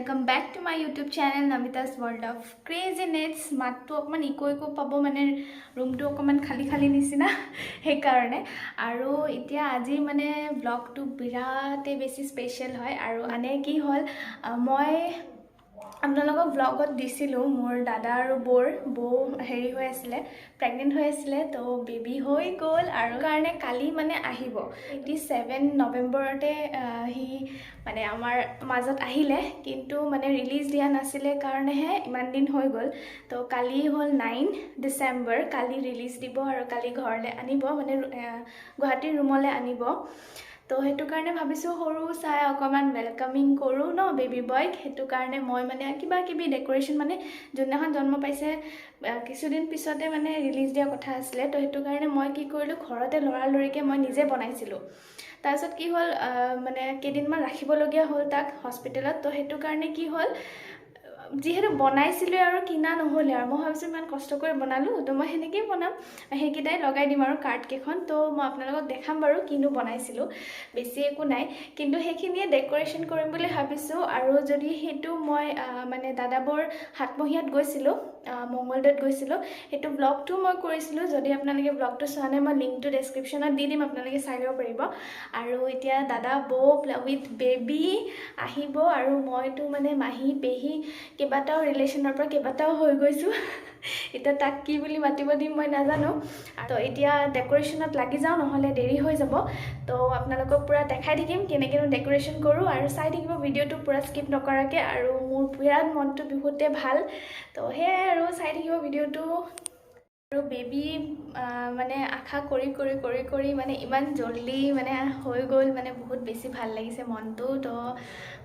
welcome back to my YouTube channel Namita's World of Craziness. Matto okman iko pabo mane room to okman khali nisina he karone aru etia aji mane vlog to birate besi special hoy aru ane ki hol moi আপোনালোকক vlogত দিছিলো মোৰ দাদা আৰু বৌ হেৰি হৈ আছিল pregnant হৈ আছিল তো বেবি হৈ গল আৰু কাৰণে কালি মানে আহিব 27 নৱেম্বৰতে হি মানে আমাৰ মাজত আহিলে কিন্তু মানে ৰিলিজ দিয়া নাছিলে কাৰণে হে ইমান দিন হৈ গল তো কালি হল 9 ডিসেম্বৰ কালি ৰিলিজ দিব আৰু কালি ঘৰলে আনিব মানে গুৱাহাটী ৰুমলে আনিব তো হেতু কাৰণে ভাবিছো হৰু চাই অকমান ওয়েলকামিং কৰো ন বেবি বয়ক হেতু কাৰণে মই মানে কিবা কিবি ডেকোৰেশন মানে জুননাখন জন্ম পাইছে কিছুদিন পিছতে মানে ৰিলিজ দিয়া কথা আছিল তো হেতু কাৰণে মই কি কৰিলো ঘৰতে লৰা লৰিকে মই নিজে বনাইছিলো তাৰছত কি হল মানে কেদিনমান ৰাখিব লগিয়া হল তাক হস্পিটেলত তো হেতু কাৰণে কি হল যিহেতু বনাইছিলো আৰু কিনা নহলে আৰু মই ভাবিছো ইমান কষ্ট কৰি বনালো তো মই হেনেকে বনাম হেকিটাই লগাই দিম আৰু কাৰ্ড কেখন তো মই আপোনালোকক দেখাম বাৰু কিনো বনাইছিলো বেছি একো নাই কিন্তু হেখিনিয়ে ডেকোৰেশন কৰিম বুলি ভাবিছো আৰু যদি হেতু মই মানে দাদাবৰ হাতমহিয়াত গৈছিলো মঙ্গলদৈত গৈছিলো হেতু ব্লগটো মই কৰিছিলো যদি আপোনালোকে ব্লগটো চোৱা নাই মই লিংকটো ডেসক্ৰিপচনত দি দিম আপোনালোকে চাই লব পাৰিব আৰু এতিয়া দাদা বৌ উইথ বেবি আহিব আৰু মইটো মানে মাহি পেহি কেবাটাও ৰিলেশনৰ পৰা কেবাটাও হৈ গৈছো এটা তাক কি বুলি মাতিব দিম মই নাজানো তো এতিয়া ডেকোৰেশনত লাগি যাও নহলে দেৰি হৈ যাব তো আপোনালোকক পুৰা দেখাই দিম কেনেকেনো ডেকোৰেশন কৰো আৰু চাই থাকিব ভিডিওটো পুৰা স্কিপ নকৰাকে আৰু মোৰ বিৰাট মনটো বহুতে ভাল তো হে আৰু চাই থাকিব ভিডিওটো আৰু বেবি মানে আশা কৰি মানে ইমান জলদি মানে হৈ গল মানে বহুত বেছি ভাল লাগিছে মনটো তো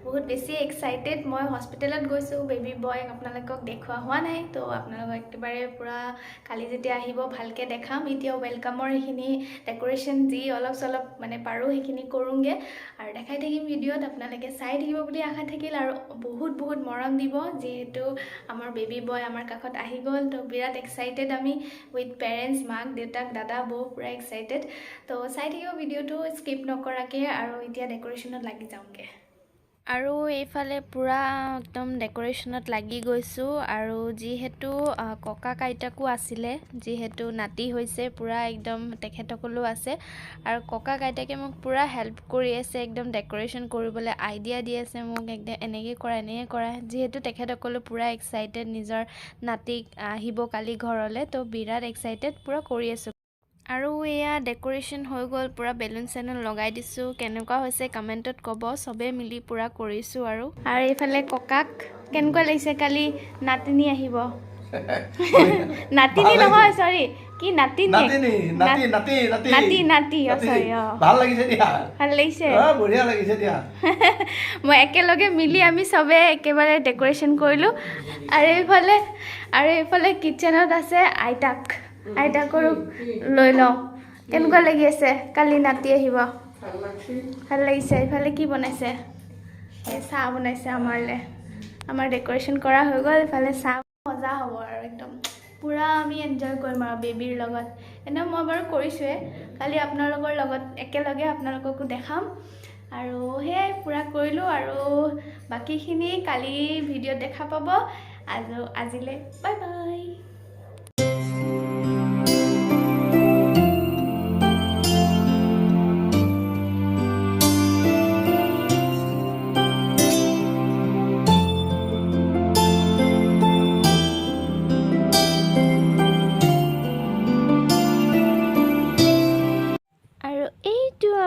বহুত বেছি এক্সাইটেড মই হস্পিটেলত গৈছো বেবি বয় আপোনালোকক দেখুৱা হোৱা নাই তো আপোনালোকক একেবাৰে পুৰা কালি যেতিয়া আহিব ভালকে দেখাম এতিয়া ওয়েলকামৰ এখিনি ডেকোৰেশন যি অলপ মানে পাৰো হেখিনি কৰোগে আৰু দেখাই থাকিম ভিডিওত আপোনালোকে চাই থাকিব বুলি আশা থাকিল আৰু বহুত মৰম দিব যেহেতু আমাৰ বেবি বয় আমাৰ কাখত আহি গল তো বিৰাট এক্সাইটেড আমি with parents মাক দেউতাক দাদা বৌ পুৰা এক্সাইটেড তো চাই থাকিব ভিডিওটো স্কিপ নকৰাকে আৰু এতিয়া ডেকোৰেশনত লাগি যাওঁগে আৰু এইফালে পুৰা একদম ডেকোৰেশনত লাগি গৈছো আৰু যিহেতু ককা কাইটাকো আছিলে যিহেতু নাতি হৈছে পুৰা একদম তেখেতসকলো আছে আৰু ককা কাইটাকে মোক পুৰা হেল্প কৰি আছে একদম ডেকোৰেশন কৰিবলৈ আইডিয়া দি আছে মোক একদম এনেকৈ কৰা যিহেতু তেখেতসকলো পুৰা এক্সাইটেড নিজৰ নাতিক আহিব কালি ঘৰলে তো বিৰাট এক্সাইটেড পুৰা কৰি আছো আৰু এয়া ডেকোৰেশন হৈ গল পুৰা বেলুন চেলুন লগাই দিছো কেনেকুৱা হৈছে কমেন্টত কব সবে মিলি পুৰা কৰিছো আৰু এইফালে ককাক কেনেকুৱা লাগিছে কালি নাতিনি আহিব নাতিনি নহয় সৰি কি নাতিনি নাতি সৰি ভাল লাগিছে দিয়া ভাল লাগিছে বঢ়িয়া লাগিছে দিয়া মই একেলগে মিলি আমি সবে একেবাৰে ডেকোৰেশন কৰিলো আৰু এইফালে কিচেনত আছে আইতাকৰো লৈ লওঁ কেনেকুৱা লাগি আছে কালি নাতি আহিব ভাল লাগিছে এইফালে কি বনাইছে চাহ বনাইছে আমাৰ ডেকোৰেশন কৰা হৈ গল এইফালে চাহ মজা হ'ব আৰু একদম পুৰা আমি এনজয় কৰিম আৰু বেবিৰ লগত এনে মই বাৰু কৰিছোৱে কালি আপোনালোকৰ লগত একেলগে আপোনালোককো দেখাম আৰু হেই পুৰা কৰিলো আৰু বাকিখিনি কালি ভিডিঅ'ত দেখা পাব আজিলে বাই বাই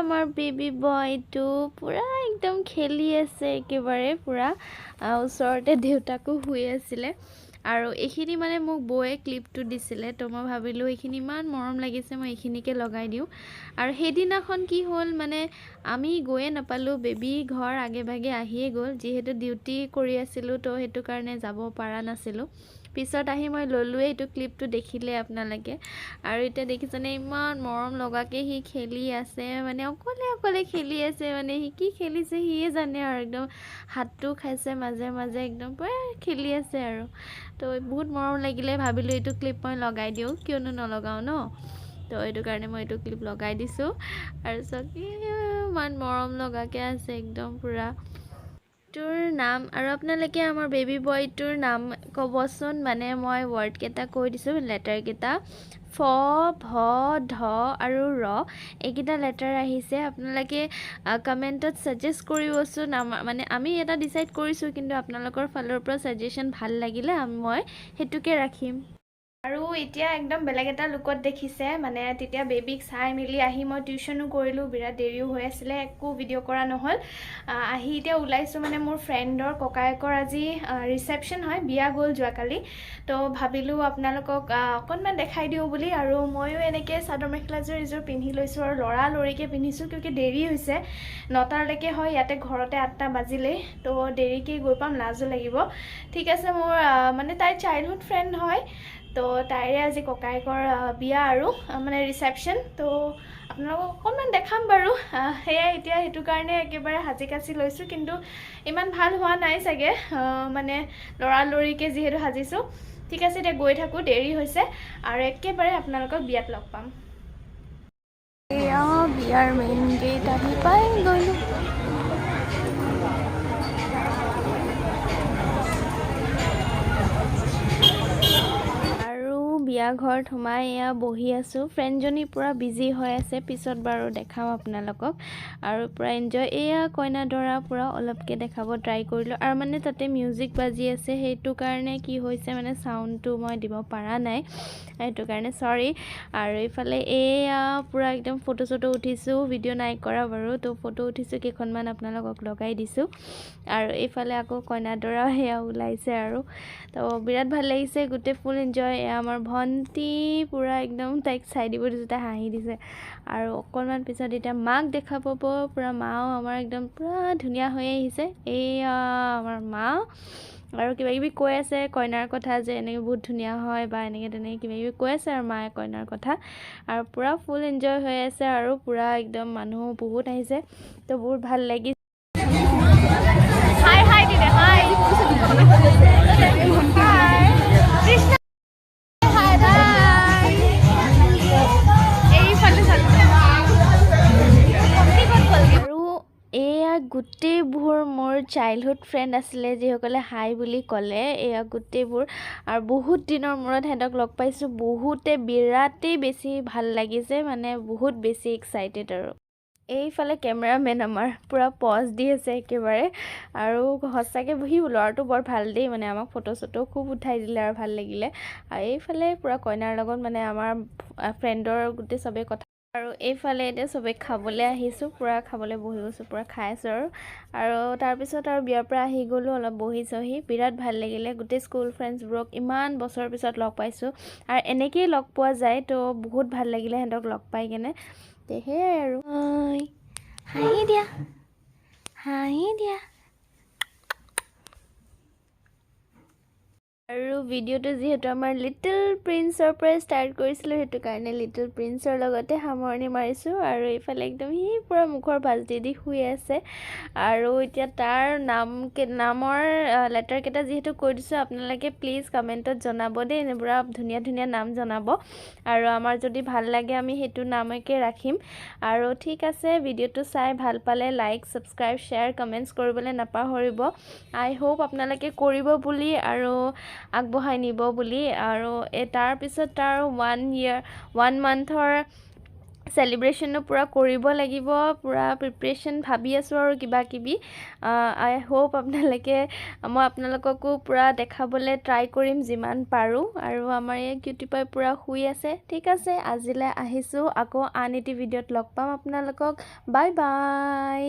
আমাৰ বেবি বয়টো পুৰা একদম খেলি আছে একেবাৰে পুৰা ওচৰতে দেউতাকো শুই আছিলে আৰু এইখিনি মানে মোক বয়ে ক্লিপটো দিছিলে তো মই ভাবিলো এইখিনি ইমান মৰম লাগিছে মই এইখিনিকে লগাই দিও আৰু সেইদিনাখন কি হ'ল মানে আমি গৈয়ে নাপালো বেবি ঘৰ আগে ভাগে আহিয়ে গ'ল যিহেতু ডিউটি কৰি আছিলো তো হেতু কাৰণে যাব পাৰা নাছিলো পিছত আহি মই ললুৱে এইটো ক্লিপটো দেখিলে আপোনালোকে আৰু এটা দেখিছনে ইমান মৰম লগাকে হি খেলি আছে মানে অকলে খেলি আছে মানে হি কি খেলিছে হিয়ে জানে আৰু একদম হাতটো খাইছে মাজে একদম পুৰা খেলি আছে আৰু তো বহুত মৰম লাগিলে ভাবিলো এইটো ক্লিপ মই লগাই দিও কিয়নো নলগাও ন তো এইটো কাৰণে মই এইটো ক্লিপ লগাই দিছো আৰু সকি মান মৰম লগাকে আছে একদম পুৰা তোৰ নাম আৰু আপোনালোকে আমাৰ বেবী বয়টোৰ নাম ক'বচোন মানে মই ৱৰ্ডকেইটা কৈ দিছোঁ লেটাৰকেইটা ফ ভ ধ আৰু ৰ এইকেইটা লেটাৰ আহিছে আপোনালোকে কমেণ্টত ছাজেষ্ট কৰিবচোন মানে আমি এটা ডিচাইড কৰিছোঁ কিন্তু আপোনালোকৰ ফালৰ পৰা ছাজেশ্যন ভাল লাগিলে মই সেইটোকে ৰাখিম আৰু এতিয়া একদম বেলেগ এটা লুকত দেখিছে মানে তেতিয়া বেবিক চাই মেলি আহি মই টিউশ্যনো কৰিলোঁ বিৰাট দেৰিও হৈ আছিলে একো ভিডিঅ' কৰা নহ'ল আহি এতিয়া ওলাইছোঁ মানে মোৰ ফ্ৰেণ্ডৰ ককায়েকৰ আজি ৰিচেপশ্যন হয় বিয়া গ'ল যোৱাকালি তো ভাবিলোঁ আপোনালোকক অকণমান দেখাই দিওঁ বুলি আৰু ময়ো এনেকৈ চাদৰ মেখেলাযোৰ এযোৰ পিন্ধি লৈছোঁ আৰু লৰালৰিকৈ পিন্ধিছোঁ কিয় দেৰি হৈছে 9টালৈকে হয় ইয়াতে ঘৰতে 8টা বাজিলেই তো দেৰিকৈ গৈ পাম লাজো লাগিব ঠিক আছে মোৰ মানে তাইৰ চাইল্ডহুড ফ্ৰেণ্ড হয় তো তাইৰে আজি ককায়েকৰ বিয়া আৰু মানে ৰিচেপশ্যন তো আপোনালোকক অকণমান দেখাম বাৰু সেয়াই এতিয়া সেইটো কাৰণে একেবাৰে সাজি কাচি লৈছোঁ কিন্তু ইমান ভাল হোৱা নাই চাগে মানে লৰালৰিকৈ যিহেতু সাজিছোঁ ঠিক আছে এতিয়া গৈ থাকোঁ দেৰি হৈছে আৰু একেবাৰে আপোনালোকক বিয়াত লগ পাম এয়া বিয়াৰ মেইন গেট আহি পাই গ'লোঁ বিয়া ঘৰত সোমাই এয়া বহি আছোঁ ফ্ৰেণ্ডজনী পূৰা বিজি হৈ আছে পিছত বাৰু দেখাম আপোনালোকক আৰু পূৰা এনজয় এয়া কইনা দৰা পূৰা অলপকৈ দেখাব ট্ৰাই কৰিলোঁ আৰু মানে তাতে মিউজিক বাজি আছে সেইটো কাৰণে কি হৈছে মানে চাউণ্ডটো মই দিব পৰা নাই সেইটো কাৰণে চৰি আৰু এইফালে এয়া পূৰা একদম ফটো চটো উঠিছোঁ ভিডিঅ' নাই কৰা বাৰু তো ফটো উঠিছোঁ কেইখনমান আপোনালোকক লগাই দিছোঁ আৰু এইফালে আকৌ কইনা দৰা সেয়া ওলাইছে আৰু তো বিৰাট ভাল লাগিছে গোটেই ফুল এনজয় এয়া আমাৰ ভণ্টি পূৰা একদম তাইক চাই দিব দিছোঁ তাই হাঁহি দিছে আৰু অকণমান পিছত এতিয়া মাক দেখা পাব পূৰা মাও আমাৰ একদম পূৰা ধুনীয়া হৈ আহিছে এয়া আমাৰ মা আৰু কিবা কিবি কৈ আছে কইনাৰ কথা যে এনেকৈ বহুত ধুনীয়া হয় বা এনেকৈ তেনেকৈ কিবা কিবি কৈ আছে আৰু মায়ে কইনাৰ কথা আৰু পূৰা ফুল এনজয় হৈ আছে আৰু পূৰা একদম মানুহ বহুত আহিছে তো বহুত ভাল লাগিছে হাই হাই দিলে হাই গোটেইবোৰ মোৰ চাইল্ডহুড ফ্ৰেণ্ড আছিলে যিসকলে হাই বুলি ক'লে এয়া গোটেইবোৰ আৰু বহুত দিনৰ মূৰত সিহঁতক লগ পাইছোঁ বহুতে বিৰাটেই বেছি ভাল লাগিছে মানে বহুত বেছি এক্সাইটেড আৰু এইফালে কেমেৰামেন আমাৰ পূৰা পজ দি আছে একেবাৰে আৰু সঁচাকৈ বহি ল'ৰাটো বৰ ভাল দেই মানে আমাক ফটো চটো খুব উঠাই দিলে আৰু ভাল লাগিলে আৰু এইফালে পূৰা কইনাৰ লগত মানে আমাৰ ফ্ৰেণ্ডৰ গোটেই চবেই কথা আৰু এইফালে এতিয়া চবেই খাবলৈ আহিছোঁ পূৰা খাবলৈ বহি গৈছোঁ পূৰা খাই আছোঁ আৰু তাৰপিছত আৰু বিয়াৰ পৰা আহি গ'লোঁ অলপ বহি চহি বিৰাট ভাল লাগিলে গোটেই স্কুল ফ্ৰেণ্ডছবোৰক ইমান বছৰৰ পিছত লগ পাইছোঁ আৰু এনেকৈয়ে লগ পোৱা যায় তো বহুত ভাল লাগিলে সিহঁতক লগ পাই কেনে সেয়াই আৰু হাঁহি দিয়া আৰু ভিডিঅ'টো যিহেতু আমাৰ লিটল প্ৰিন্সৰ পৰা ষ্টাৰ্ট কৰিছিলোঁ সেইটো কাৰণে লিটল প্ৰিন্সৰ লগতে সামৰণি মাৰিছোঁ আৰু এইফালে একদম সি পূৰা মুখৰ ভাজ দি শুই আছে আৰু এতিয়া তাৰ নামৰ লেটাৰকেইটা যিহেতু কৈ দিছোঁ আপোনালোকে প্লিজ কমেণ্টত জনাব দেই পূৰা ধুনীয়া ধুনীয়া নাম জনাব আৰু আমাৰ যদি ভাল লাগে আমি সেইটো নামকে ৰাখিম আৰু ঠিক আছে ভিডিঅ'টো চাই ভাল পালে লাইক ছাবস্ক্ৰাইব শ্বেয়াৰ কমেণ্টছ কৰিবলৈ নাপাহৰিব আই হোপ আপোনালোকে কৰিব বুলি আৰু আগবঢ়াই নিব বুলি আৰু তাৰপিছত তাৰ 1 মান্থৰ চেলিব্ৰেশ্যনো পূৰা কৰিব লাগিব পূৰা প্ৰিপাৰেশ্যন ভাবি আছোঁ আৰু কিবা কিবি আই হোপ মই আপোনালোককো পূৰা দেখাবলৈ ট্ৰাই কৰিম যিমান পাৰোঁ আৰু আমাৰ এই কিউটি পাই পূৰা শুই আছে ঠিক আছে আজিলৈ আহিছোঁ আকৌ আন এটি ভিডিঅ'ত লগ পাম আপোনালোকক বাই বাই